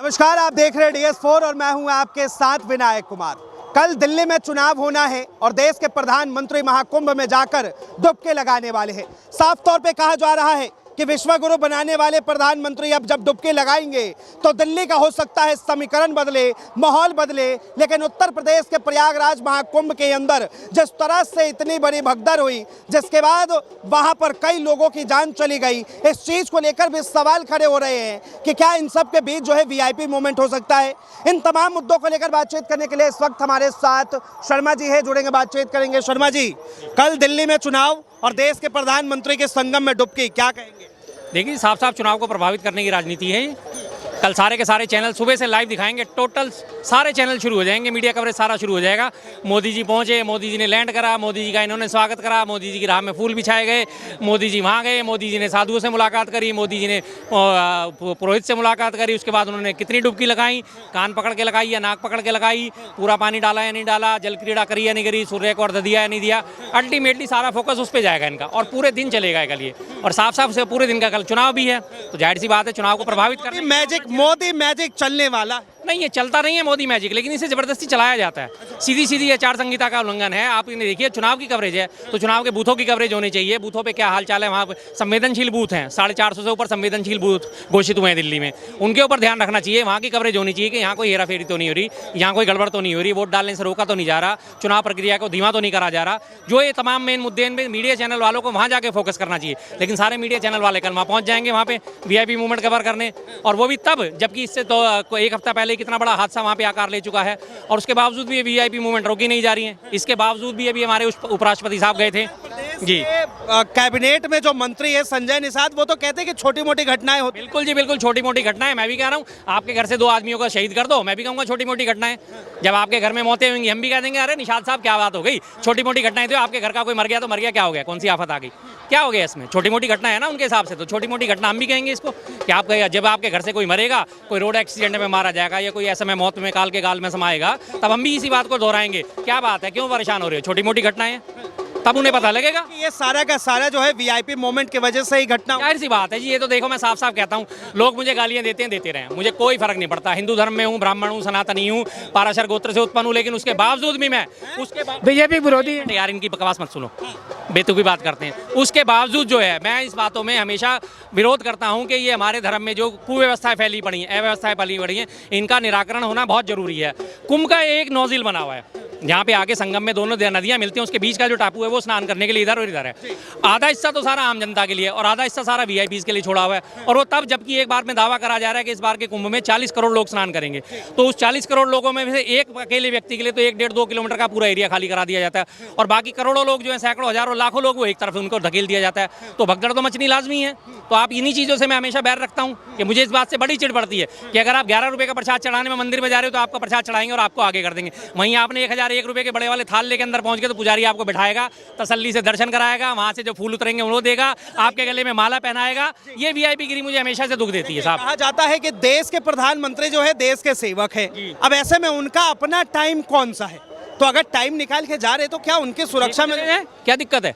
नमस्कार, आप देख रहे हैं DS4 और मैं हूं आपके साथ विनायक कुमार। कल दिल्ली में चुनाव होना है और देश के प्रधानमंत्री महाकुंभ में जाकर डुबकी लगाने वाले हैं। साफ तौर पे कहा जा रहा है कि विश्वगुरु बनाने वाले प्रधानमंत्री अब जब डुबकी लगाएंगे तो दिल्ली का हो सकता है समीकरण बदले, माहौल बदले, लेकिन उत्तर प्रदेश के प्रयागराज महाकुंभ के अंदर जिस तरह से इतनी बड़ी भगदड़ हुई, जिसके बाद वहां पर कई लोगों की जान चली गई, इस चीज को लेकर भी सवाल खड़े हो रहे हैं कि क्या इन सब के बीच जो है VIP मूवमेंट हो सकता है। इन तमाम मुद्दों को लेकर बातचीत करने के लिए इस वक्त हमारे साथ शर्मा जी है, जुड़ेंगे, बातचीत करेंगे। शर्मा जी, कल दिल्ली में चुनाव और देश के प्रधानमंत्री के संगम में डुबकी, क्या कहेंगे? देखिए, साफ साफ चुनाव को प्रभावित करने की राजनीति है। कल सारे के सारे चैनल सुबह से लाइव दिखाएंगे, टोटल सारे चैनल शुरू हो जाएंगे, मीडिया कवरेज सारा शुरू हो जाएगा। मोदी जी पहुंचे, मोदी जी ने लैंड करा, मोदी जी का इन्होंने स्वागत करा, मोदी जी की राह में फूल बिछाए गए, मोदी जी वहाँ गए, मोदी जी ने साधुओं से मुलाकात करी, मोदी जी ने पुरोहित से मुलाकात करी, उसके बाद उन्होंने कितनी डुबकी लगाई, कान पकड़ के लगाई या नाक पकड़ के लगाई, पूरा पानी डाला या नहीं डाला, जल क्रीड़ा करी या नहीं करी, सूर्य को अर्घ दिया या नहीं दिया, अल्टीमेटली सारा फोकस उस पर जाएगा इनका और पूरे दिन चलेगा कल ये। और साफ साफ से पूरे दिन का कल चुनाव भी है, तो जाहिर सी बात है चुनाव को प्रभावित करने मोदी मैजिक चलने वाला नहीं है, चलता नहीं है मोदी मैजिक, लेकिन इसे जबरदस्ती चलाया जाता है। सीधी सीधी आचार संहिता का उल्लंघन है। आप इन्हें देखिए, चुनाव की कवरेज है तो चुनाव के बूथों की कवरेज होनी चाहिए। बूथों पे क्या हालचाल है, वहाँ संवेदनशील बूथ हैं, 450 से ऊपर संवेदनशील बूथ घोषित हुए हैं दिल्ली में, उनके ऊपर ध्यान रखना चाहिए। वहाँ की कवरेज होनी चाहिए कि यहाँ कोई हेराफेरी तो नहीं हो रही, यहाँ कोई गड़बड़ तो नहीं हो रही, वोट डालने से रोका तो नहीं जा रहा, चुनाव प्रक्रिया को धीमा तो नहीं करा जा रहा। जो ये तमाम मेन मुद्दे हैं, मीडिया चैनल वालों को वहाँ जाके फोकस करना चाहिए। लेकिन सारे मीडिया चैनल वाले कल वहाँ पहुँच जाएंगे, वहाँ पे VIP मूवमेंट कवर करने, और वो भी तब जबकि इससे तो एक हफ्ता पहले कितना बड़ा हादसा वहाँ पे आकार ले चुका है, और उसके बावजूद भी ये VIP मूवमेंट रोकी नहीं जा रही है। इसके बावजूद भी अभी हमारे उपराष्ट्रपति साहब गए थे जी। कैबिनेट में जो मंत्री है संजय निषाद, वो तो कहते हैं कि छोटी मोटी घटनाएं होती। बिल्कुल जी, बिल्कुल छोटी मोटी घटनाएं। मैं भी कह रहा हूँ, आपके घर से 2 आदमियों का शहीद कर दो, मैं भी कहूँगा छोटी मोटी घटनाएं। जब आपके घर में मौतें होंगी, हम भी कह देंगे अरे निषाद साहब क्या बात हो गई, छोटी मोटी घटनाएं। तो आपके घर का कोई मर गया तो मर गया, क्या हो गया, कौन सी आफत आ गई, क्या हो गया इसमें? छोटी मोटी घटना है ना उनके हिसाब से, तो छोटी मोटी घटना हम भी कहेंगे इसको। कि आप जब आपके घर से कोई मरेगा, कोई रोड एक्सीडेंट में मारा जाएगा या कोई ऐसे में मौत में काल के गाल में समाएगा, तब हम भी इसी बात को दोहराएंगे, क्या बात है, क्यों परेशान हो रहे हो, छोटी मोटी घटनाएं, तब उन्हें पता लगेगा कि ये सारा का सारा जो है VIP मूवमेंट की वजह से ही घटना। जाहिर सी बात है जी, ये तो देखो मैं साफ साफ कहता हूँ, लोग मुझे गालियाँ देते हैं, देते रहे, मुझे कोई फर्क नहीं पड़ता। हिंदू धर्म में हूँ, ब्राह्मण हूँ, सनातनी हूँ, पाराशर गोत्र से उत्पन्न हूँ, लेकिन उसके बावजूद भी मैं उसके BJP विरोधी यार, इनकी बकवास मत सुनो, बेतुकी बात करते हैं। उसके बावजूद जो है मैं इस बातों में हमेशा विरोध करता हूँ कि ये हमारे धर्म में जो कुव्यवस्थाएं फैली पड़ी हैं, अव्यवस्थाएं फैली पड़ी हैं, इनका निराकरण होना बहुत जरूरी है। कुंभ का एक नोजिल बना हुआ है, जहाँ पे आगे संगम में दोनों नदियाँ मिलती हैं, उसके बीच का जो टापू है वो स्नान करने के लिए इधर और इधर है। आधा हिस्सा तो सारा आम जनता के लिए और आधा हिस्सा सारा VIPs के लिए छोड़ा हुआ है। और वो तब जबकि एक बार में दावा करा जा रहा है कि इस बार के कुंभ में 40 करोड़ लोग स्नान करेंगे, तो उस 40 करोड़ लोगों में से एक अकेले व्यक्ति के लिए तो 1-1.5-2 किलोमीटर का पूरा एरिया खाली करा दिया जाता है, और बाकी करोड़ों लोग जो है, सैकड़ों हजारों लाखों लोग, वो एक तरफ उनको धकेल दिया जाता है। तो भगदड़ तो मचनी लाजमी है। तो आप इन्हीं चीज़ों से मैं हमेशा बैर रखता हूँ कि मुझे इस बात से बड़ी चिढ़ पड़ती है कि अगर आप 11 रुपये का प्रसाद चढ़ाने में मंदिर में जा रहे हो तो आपका प्रसाद चढ़ाएंगे और आपको आगे कर देंगे। वहीं आपने 1001 रुपये के बड़े वाले थाल लेके अंदर पहुंच गए तो पुजारी आपको बिठाएगा, तसल्ली से दर्शन कराएगा, वहां से जो फूल उतरेंगे उनको देगा, आपके गले में माला पहनाएगा। ये VIP गिरी मुझे हमेशा से दुख देती है साहब। कहा जाता है कि देश के प्रधानमंत्री जो है देश के सेवक है। अब ऐसे में उनका अपना टाइम कौन सा है? तो अगर टाइम निकाल के जा रहे तो क्या उनकी सुरक्षा में क्या दिक्कत है?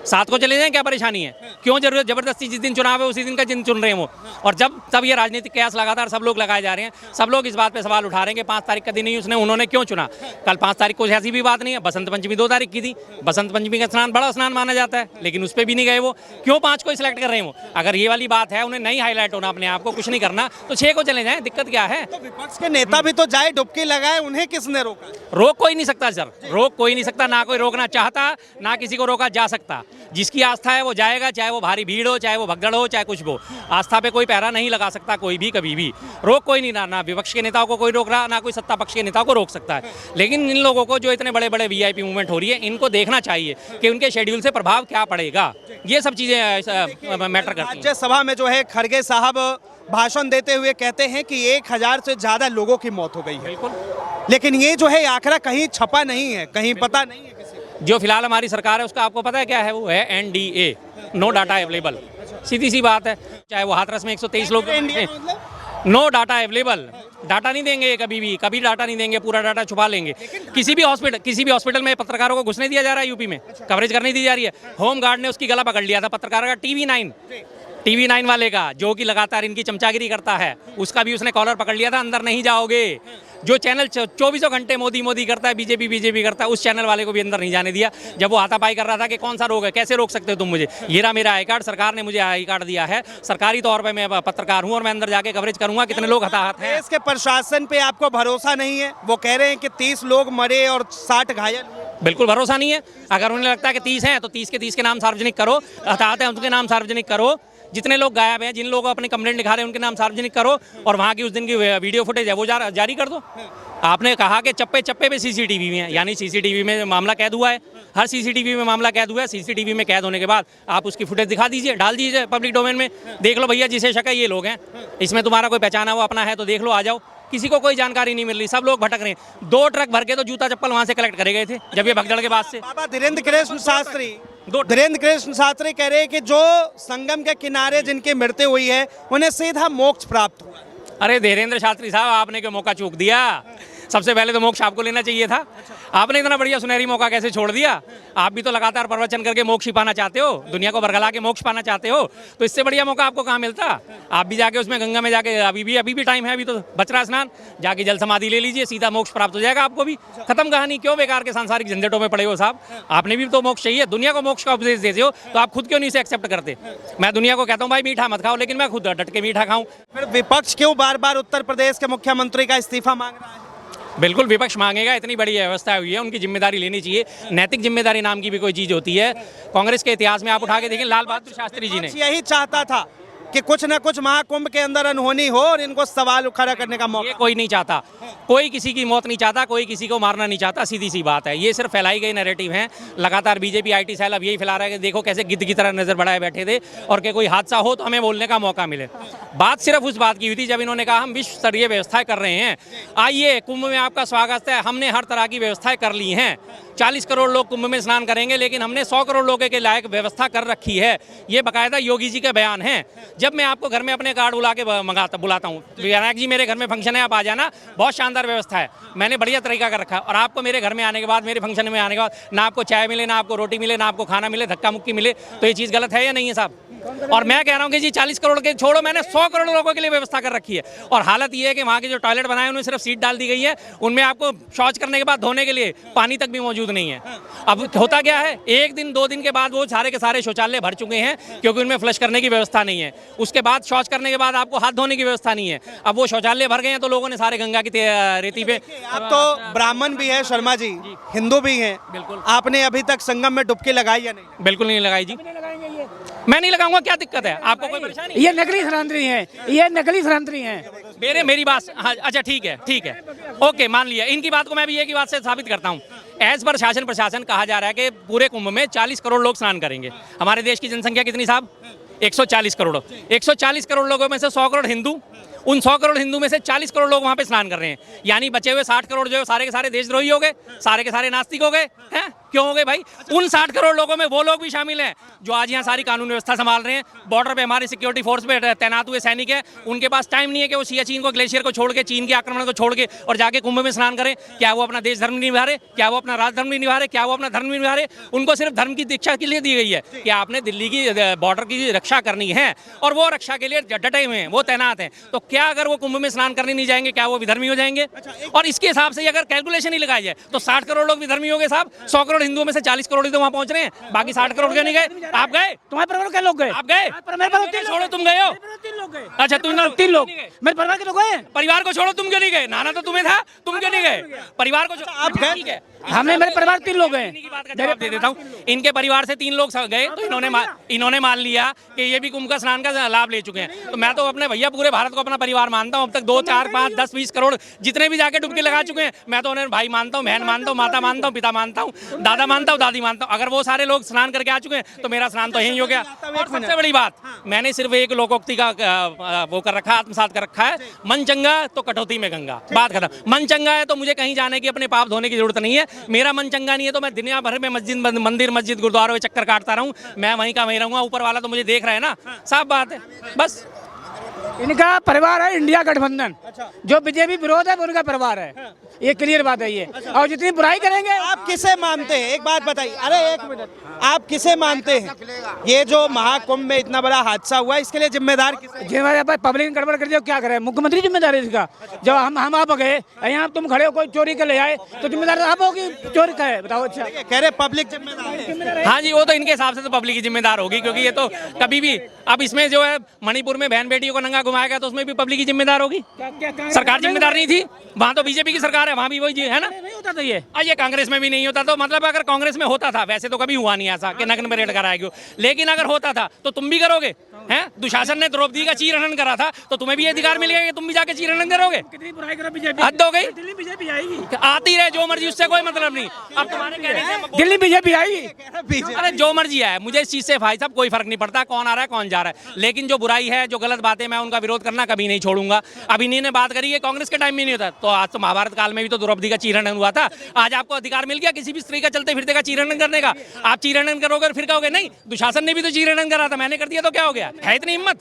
साथ को चले जाएं, क्या परेशानी है? क्यों जरूरत जबरदस्ती जिस दिन चुनाव है उसी दिन का दिन चुन रहे हैं वो? और जब ये राजनीतिक कयास लगातार सब लोग लगाए जा रहे हैं, सब लोग इस बात पे सवाल उठा रहे हैं कि 5 तारीख का दिन ही उन्होंने क्यों चुना? कल 5 तारीख को ऐसी भी बात नहीं है, बसंत पंचमी 2 तारीख की थी। बसंत पंचमी का स्नान बड़ा स्नान माना जाता है, लेकिन उस पर भी नहीं गए वो। क्यों 5 को सिलेक्ट कर रहे हैं वो? अगर ये वाली बात है, उन्हें नहीं हाईलाइट होना अपने आप को, कुछ नहीं करना, तो 6 को चले जाएं, दिक्कत क्या है? तो विपक्ष के नेता भी तो जाए, डुबकी लगाए, उन्हें किसने रोका? रोक कोई नहीं सकता सर, रोक कोई नहीं सकता, ना कोई रोकना चाहता, ना किसी को रोका जा सकता। जिसकी आस्था है वो जाएगा, चाहे वो भारी भीड़ हो, चाहे वो भगदड़ हो, चाहे कुछ हो। आस्था पे कोई पहरा नहीं लगा सकता कोई भी, कभी भी। रोक कोई नहीं, ना विपक्ष के नेताओं को कोई रोक रहा, ना कोई सत्ता पक्ष के नेताओं को रोक सकता है। लेकिन इन लोगों को जो इतने बड़े बड़े VIP मूवमेंट हो रही है, इनको देखना चाहिए कि उनके शेड्यूल से प्रभाव क्या पड़ेगा। ये सब चीज़ें मैटर करती हैं। राज्यसभा में जो है खड़गे साहब भाषण देते हुए कहते हैं कि 1000 से ज्यादा लोगों की मौत हो गई है। बिल्कुल, लेकिन ये जो है आंकड़ा कहीं छपा नहीं है, कहीं पता नहीं है किसी को। जो फिलहाल हमारी सरकार है उसका आपको पता है क्या है? वो है NDA, नो डाटा अवेलेबल। सीधी सी बात है, चाहे वो हाथरस में 123 लोग, नो डाटा अवेलेबल, डाटा नहीं देंगे कभी डाटा नहीं देंगे, पूरा डाटा छुपा लेंगे। किसी भी हॉस्पिटल में पत्रकारों को घुसने दिया जा रहा है, यूपी में कवरेज करने दी जा रही है। होम गार्ड ने उसकी गला पकड़ लिया था पत्रकार का, TV9 टीवी 9 वाले का, जो कि लगातार इनकी चमचागिरी करता है, उसका भी उसने कॉलर पकड़ लिया था, अंदर नहीं जाओगे। जो चैनल 24 घंटे मोदी मोदी करता है, बीजेपी बीजेपी करता है, उस चैनल वाले को भी अंदर नहीं जाने दिया। जब वो हाथापाई कर रहा था कि कौन सा रोग है, कैसे रोक सकते हो तुम मुझे, ये रहा मेरा आई कार्ड, सरकार ने मुझे आई कार्ड दिया है, सरकारी तौर पर मैं पत्रकार हूँ और मैं अंदर जाके कवरेज करूंगा कितने लोग हताहत हैं। देश के प्रशासन पे आपको भरोसा नहीं है? वो कह रहे हैं कि 30 लोग मरे और 60 घायल हुए। बिल्कुल भरोसा नहीं है। अगर उन्हें लगता है कि 30 हैं तो 30 के 30 के नाम सार्वजनिक करो, हताहत हैं उनके नाम सार्वजनिक करो, जितने लोग गायब हैं, जिन लोग अपने कंप्लेंट लिखा रहे हैं उनके नाम सार्वजनिक करो, और वहाँ की उस दिन की वीडियो फुटेज है वो जारी कर दो। आपने कहा कि चप्पे चप्पे पे सीसीटीवी में है, यानी सीसीटीवी में मामला कैद हुआ है, हर सीसीटीवी में मामला कैद हुआ है। सीसीटीवी में कैद होने के बाद आप उसकी फुटेज दिखा दीजिए, डाल दीजिए पब्लिक डोमेन में, देख लो भैया जिसे शक है ये लोग हैं, इसमें तुम्हारा कोई पहचाना हुआ अपना है तो देख लो, आ जाओ। किसी को कोई जानकारी नहीं मिल रही, सब लोग भटक रहे हैं। 2 ट्रक भर के तो जूता चप्पल वहाँ से कलेक्ट करे गए थे जब ये भगदड़ के बाद से। बाबा धीरेन्द्र कृष्ण शास्त्री कह रहे हैं कि जो संगम के किनारे जिनकी मृत्यु हुई है उन्हें सीधा मोक्ष प्राप्त हुआ। अरे धीरेन्द्र शास्त्री साहब, आपने क्यों मौका चूक दिया? सबसे पहले तो मोक्ष आपको लेना चाहिए था। आपने इतना बढ़िया सुनहरी मौका कैसे छोड़ दिया? आप भी तो लगातार प्रवचन करके मोक्ष ही पाना चाहते हो, दुनिया को बरगला के मोक्ष पाना चाहते हो, तो इससे बढ़िया मौका आपको कहाँ मिलता? आप भी जाके उसमें गंगा में जाके, अभी भी टाइम है, अभी तो बच रहा स्नान, जाके जल समाधि ले लीजिए, सीधा मोक्ष प्राप्त हो जाएगा आपको भी। खत्म कहानी। क्यों बेकार के सांसारिक झंझटों में पड़े हो साहब? आपने भी तो मोक्ष चाहिए, दुनिया को मोक्ष का उपदेश देते हो, तो आप खुद क्यों नहीं इसे एक्सेप्ट करते? मैं दुनिया को कहता हूँ भाई मीठा मत खाओ, लेकिन मैं खुद डट के मीठा खाऊं। फिर विपक्ष क्यों बार बार उत्तर प्रदेश के मुख्यमंत्री का इस्तीफा मांग रहा है? बिल्कुल विपक्ष मांगेगा, इतनी बड़ी व्यवस्था हुई है, उनकी जिम्मेदारी लेनी चाहिए। नैतिक जिम्मेदारी नाम की भी कोई चीज़ होती है। कांग्रेस के इतिहास में आप उठा के देखें, लाल बहादुर शास्त्री जी ने यही चाहता था कि कुछ न कुछ महाकुंभ के अंदर अनहोनी हो और इनको सवाल खड़ा करने का मौका। ये कोई नहीं चाहता, कोई किसी की मौत नहीं चाहता, कोई किसी को मारना नहीं चाहता, सीधी सी बात है। ये सिर्फ फैलाई गई नैरेटिव है। लगातार बीजेपी IT सेल अब यही फैला रहा है कि देखो कैसे गिद्ध की तरह नजर बढ़ाए बैठे थे, और कि कोई हादसा हो तो हमें बोलने का मौका मिले। बात सिर्फ उस बात की हुई थी जब इन्होंने कहा हम विश्व स्तरीय व्यवस्थाएं कर रहे हैं, आइए कुंभ में आपका स्वागत है, हमने हर तरह की व्यवस्थाएं कर ली हैं। 40 करोड़ लोग कुंभ में स्नान करेंगे, लेकिन हमने 100 करोड़ लोगों के लायक व्यवस्था कर रखी है। ये बाकायदा योगी जी का बयान है। जब मैं आपको घर में अपने कार्ड बुला के बुलाता हूँ, विनायक जी मेरे घर में फंक्शन है, आप आ जाना, बहुत शानदार व्यवस्था है, मैंने बढ़िया तरीका कर रखा है। और आपको मेरे घर में आने के बाद, मेरे फंक्शन में आने के बाद, ना आपको चाय मिले, ना आपको रोटी मिले, ना आपको खाना मिले, धक्का मुक्की मिले, तो ये चीज़ गलत है या नहीं है साहब? और मैं कह रहा हूँ कि जी 40 करोड़ के छोड़ो, मैंने 100 करोड़ लोगों के लिए व्यवस्था कर रखी है। और हालत ये है कि वहाँ के जो टॉयलेट बनाए उनमें सिर्फ सीट डाल दी गई है, उनमें आपको शौच करने के बाद धोने के लिए पानी तक भी मौजूद नहीं है। अब होता क्या है, 1 दिन 2 दिन के बाद वो सारे के सारे शौचालय भर चुके हैं, क्योंकि उनमें फ्लश करने की व्यवस्था नहीं है। उसके बाद शौच करने के बाद आपको हाथ धोने की व्यवस्था नहीं है। अब वो शौचालय भर गए हैं, तो लोगों ने सारे गंगा की रेती पे। आप तो ब्राह्मण भी है शर्मा जी, हिंदू भी हैं, बिल्कुल। आपने अभी तक संगम में डुबकी लगाई या नहीं? बिल्कुल नहीं लगाई जी। मैं नहीं लगाऊंगा, क्या दिक्कत है आपको? कोई परेशानी? ये नकली शरांतरी हैं, ये नकली शरांतरी हैं। मेरी बात, हाँ, अच्छा ठीक है, ओके, मान लिया। इनकी बात को मैं भी एक ही बात से साबित करता हूँ। एज पर शासन प्रशासन कहा जा रहा है कि पूरे कुंभ में 40 करोड़ लोग स्नान करेंगे। हमारे देश की जनसंख्या कितनी साहब? 140 करोड़। 140 करोड़ लोगों में से 100 करोड़ हिंदू, उन 100 करोड़ हिंदू में से 40 करोड़ लोग वहाँ पे स्नान कर रहे हैं, यानी बचे हुए 60 करोड़ जो है सारे के सारे देशद्रोही हो गए, सारे के सारे नास्तिक हो गए हैं। क्यों हो गए भाई? उन 60 करोड़ लोगों में वो लोग भी शामिल हैं जो आज यहाँ सारी कानून व्यवस्था संभाल रहे हैं। बॉर्डर पे हमारे सिक्योरिटी फोर्स पे तैनात हुए सैनिक हैं, उनके पास टाइम नहीं है कि वो सियाचिन को, ग्लेशियर को छोड़ के, चीन के आक्रमण को छोड़ के और जाके कुंभ में स्नान करें। क्या वो अपना देश धर्म नहीं निभा रहे? क्या वो अपना राज धर्म नहीं निभा रहे? क्या वो अपना धर्म नहीं निभा रहे? उनको सिर्फ धर्म की दीक्षा के लिए दी गई है कि आपने दिल्ली की बॉर्डर की रक्षा करनी है, और वो रक्षा के लिए डटे हुए हैं, वो तैनात हैं। तो क्या अगर वो कुंभ में स्नान करने नहीं जाएंगे, क्या वो विधर्मी हो जाएंगे? और इसके हिसाब से अगर कैलकुलेशन ही लगाई जाए तो 60 करोड़ लोग विधर्मी हो गए साहब। 100 करोड़ हिंदुओं में से 40 करोड़ तो वहाँ पहुंच रहे हैं, बाकी 60 करोड़ क्यों नहीं गए? आप गए? तुम्हारे परिवार के लोग गए? आप गए? छोड़ो, तुम गए हो? 3 लोग गए। अच्छा, तुम 3 लोग मेरे परिवार के लोग गए। परिवार को छोड़ो, तुम क्यों नहीं गए? नाना तो तुम्हें था, तुम क्यों नहीं गए? परिवार को आप गए? ठीक है, हमने, मेरे परिवार 3 लोग गए। इन्हीं की बात का जवाब दे देता हूँ। इनके परिवार से 3 लोग गए, तो इन्होंने मान लिया कि ये भी कुंभ का स्नान का लाभ ले चुके हैं। तो मैं तो अपने भैया पूरे भारत को अपना परिवार मानता हूँ। अब तक 2, 4, 5, 10, 20 करोड़ जितने भी जाके डुबकी लगा चुके हैं, मैं तो उन्हें भाई मानता हूँ, बहन मानता हूँ, माता मानता हूँ, पिता मानता हूँ, दादा मानता हूँ, दादी मानता हूँ। अगर वो सारे लोग स्नान करके आ चुके हैं तो मेरा स्नान तो यही हो गया। और सबसे बड़ी बात, मैंने सिर्फ एक लोकोक्ति का वो कर रखा, आत्मसात कर रखा है, मन चंगा तो कटौती में गंगा। बात खत्म। मन चंगा है तो मुझे कहीं जाने की, अपने पाप धोने की जरूरत नहीं है। मेरा मन चंगा नहीं है तो मैं दुनिया भर में मंदिर मस्जिद गुरुद्वारों में चक्कर काटता रहूं, मैं वहीं का वहीं रहूंगा। ऊपर वाला तो मुझे देख रहा है ना, साफ बात है। बस इनका परिवार है इंडिया गठबंधन। जो बीजेपी विरोध है वो उनका परिवार है, ये क्लियर बात है ये। और जितनी बुराई करेंगे आप किसे मानते हैं, एक बात बताइए, अरे एक मिनट, आप किसे मानते हैं ये जो महाकुंभ में इतना बड़ा हादसा हुआ इसके लिए जिम्मेदार किसे? जिम्मेदार पब्लिक ने गड़बड़ कर दिया, क्या करे, मुख्यमंत्री जिम्मेदार है इसका। जब हम आप गए यहाँ तुम खड़े हो, कोई चोरी कर ले आए तो जिम्मेदार आप होगी, चोरी का है बताओ। अच्छा कह रहे पब्लिक जिम्मेदार है। हाँ जी, वो तो इनके हिसाब से तो पब्लिक की जिम्मेदार होगी, क्योंकि ये तो कभी भी, अब इसमें जो है मणिपुर में बहन बेटियों को नंगा घुमाया गया तो उसमें भी पब्लिक की जिम्मेदार होगी। सरकार जिम्मेदार नहीं थी, वहाँ तो बीजेपी की सरकार है, वहाँ भी वही है ना। नहीं होता था ये कांग्रेस में भी नहीं होता, तो मतलब अगर कांग्रेस में होता था, वैसे तो कभी हुआ नहीं ऐसा कि नग्न परेड कराएगी, लेकिन अगर होता था तो तुम भी करोगे हैं। दुशासन ने द्रौपदी का चीरहरण करा था तो तुम्हें भी अधिकार मिल गया कि तुम भी जाके चीरहरण करोगे। कितनी बुराई करो बीजेपी, हद हो गई। दिल्ली बीजेपी आएगी, आती रहे जो मर्जी, उससे कोई मतलब नहीं। अब तुम्हारे कहने से दिल्ली बीजेपी आएगी। अरे जो मर्जी है, मुझे इस चीज से भाई साहब कोई फर्क नहीं पड़ता कौन आ रहा है कौन जा रहा है, लेकिन जो बुराई है, जो गलत बातें, मैं उनका विरोध करना कभी नहीं छोड़ूंगा। अब इन्हीं ने बात करी है, कांग्रेस के टाइम में नहीं होता, तो आज तो महाभारत काल में भी तो द्रौपदी का चीरहरण हुआ था। आज आपको अधिकार मिल गया किसी भी स्त्री का चलते फिरते का चीरहरण करने का। आप चीरहरण करोगे फिर कहोगे नहीं दुशासन ने भी तो चीरहरण करा था, मैंने कर दिया तो क्या हो गया, है इतनी हिम्मत।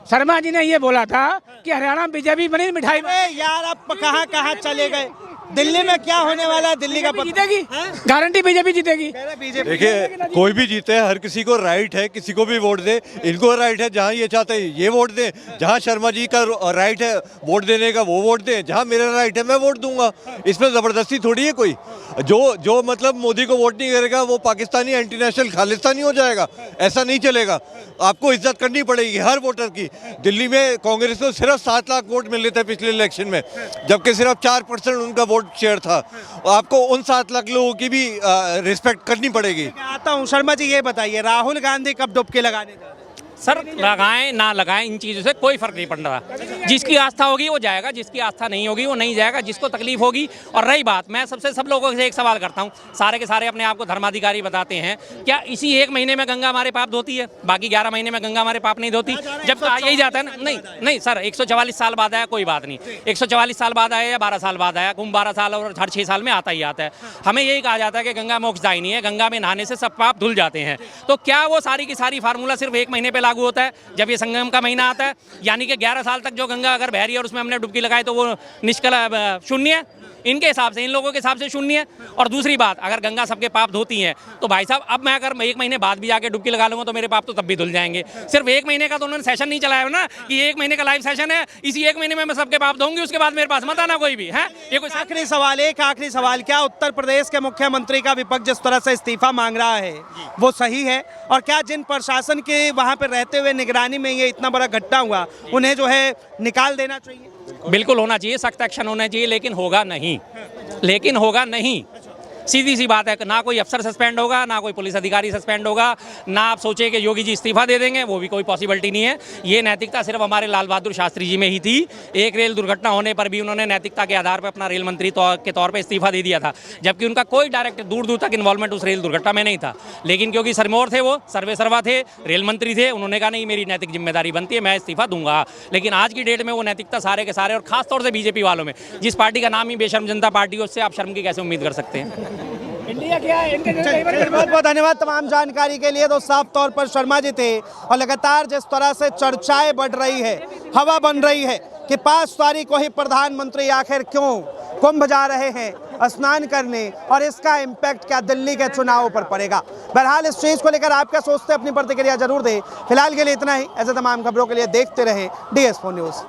शर्मा जी ने ये बोला था कि हरियाणा में बीजेपी बनी मिठाई। यार आप कहाँ कहाँ चले गए, दिल्ली में क्या होने वाला है, दिल्ली का जीतेगी, गारंटी बीजेपी जीतेगी। देखिए कोई भी जीते, हर किसी को राइट है, किसी को भी वोट दे, इनको राइट है जहाँ ये चाहते हैं ये वोट दे, जहाँ शर्मा जी का राइट है वोट देने का वो वोट दे, जहाँ मेरा राइट है मैं वोट दूंगा। इसमें ज़बरदस्ती थोड़ी है कोई। जो मतलब मोदी को वोट नहीं करेगा वो पाकिस्तानी एंटी नेशनल खालिस्तानी हो जाएगा, ऐसा नहीं चलेगा। आपको इज्जत करनी पड़ेगी हर वोटर की। दिल्ली में कांग्रेस को सिर्फ 7 लाख वोट मिले थे पिछले इलेक्शन में, जबकि सिर्फ 4% उनका वोट शेयर था। आपको उन 7 लाख लोगों की भी रिस्पेक्ट करनी पड़ेगी। आता हूँ शर्मा जी, ये बताइए राहुल गांधी कब डुबकी लगाने जा रहे हैं? सर लगाएं ना लगाएं इन चीज़ों से कोई फर्क नहीं पड़ रहा। जिसकी आस्था होगी वो जाएगा, जिसकी आस्था नहीं होगी वो नहीं जाएगा, जिसको तकलीफ होगी। और रही बात, मैं सब लोगों से एक सवाल करता हूँ, सारे के सारे अपने आप को धर्माधिकारी बताते हैं, क्या इसी 1 महीने में गंगा हमारे पाप धोती है, बाकी 11 महीने में गंगा हमारे पाप नहीं धोती? जब तो यही जाता है ना। नहीं सर, 144 साल बाद आया कोई बात नहीं, 144 साल बाद आया या 12 साल बाद आया, कुंभ 12 साल और हर 6 साल में आता ही आता है। हमें यही कहा जाता है कि गंगा मोक्षदायिनी है, गंगा में नहाने से सब पाप धुल जाते हैं। तो क्या वो सारी की सारी फार्मूला सिर्फ 1 महीने पर लागू होता है जब ये संगम का महीना आता है? यानी कि 11 साल तक जो गंगा अगर बह रही है और उसमें हमने डुबकी लगाई तो वो निष्कल शून्य है? इनके हिसाब से, इन लोगों के हिसाब से शून्य है। और दूसरी बात, अगर गंगा सबके पाप धोती हैं तो भाई साहब अब मैं अगर 1 महीने बाद भी जाके डुबकी लगा लूंगा तो मेरे पाप तो तब भी धुल जाएंगे। सिर्फ 1 महीने का तो उन्होंने सेशन नहीं चलाया ना कि 1 महीने का लाइव सेशन है, इसी 1 महीने में मैं सबके पाप धोऊंगी, उसके बाद मेरे पास मत आना कोई भी है। ये कोई आखिरी सवाल, एक आखिरी सवाल, क्या उत्तर प्रदेश के मुख्यमंत्री का विपक्ष जिस तरह से इस्तीफा मांग रहा है वो सही है? और क्या जिन प्रशासन के वहां पर रहते हुए निगरानी में ये इतना बड़ा घटना हुआ उन्हें जो है निकाल देना चाहिए? बिल्कुल होना चाहिए, सख्त एक्शन होना चाहिए, लेकिन होगा नहीं। सीधी सी बात है, ना कोई अफसर सस्पेंड होगा, ना कोई पुलिस अधिकारी सस्पेंड होगा, ना आप सोचे कि योगी जी इस्तीफा दे देंगे, वो भी कोई पॉसिबिलिटी नहीं है। ये नैतिकता सिर्फ हमारे लाल बहादुर शास्त्री जी में ही थी। एक रेल दुर्घटना होने पर भी उन्होंने नैतिकता के आधार पर अपना रेल मंत्री के तौर पर इस्तीफा दे दिया था, जबकि उनका कोई डायरेक्ट दूर तक इन्वॉल्वमेंट उस रेल दुर्घटना में नहीं था। लेकिन क्योंकि सरमौर थे, वो सर्वे सर्वा थे, रेल मंत्री थे, उन्होंने कहा नहीं मेरी नैतिक जिम्मेदारी बनती है, मैं इस्तीफा दूंगा। लेकिन आज की डेट में वो नैतिकता सारे के सारे, और खासतौर से बीजेपी वालों में, जिस पार्टी का नाम ही बेशर्म जनता पार्टी है, उससे आप शर्म की कैसे उम्मीद कर सकते हैं? इंडिया क्या है, बहुत बहुत धन्यवाद तमाम जानकारी के लिए। तो साफ तौर पर शर्मा जी थे, और लगातार जिस तरह से चर्चाएं बढ़ रही है, हवा बन रही है कि 5 तारीख को ही प्रधानमंत्री आखिर क्यों कुंभ जा रहे हैं स्नान करने, और इसका इम्पैक्ट क्या दिल्ली के चुनाव पर पड़ेगा। बहरहाल इस चीज़ को लेकर आप क्या सोचते हैं, अपनी प्रतिक्रिया जरूर दें। फिलहाल के लिए इतना ही। ऐसे तमाम खबरों के लिए देखते रहें DS4 न्यूज़।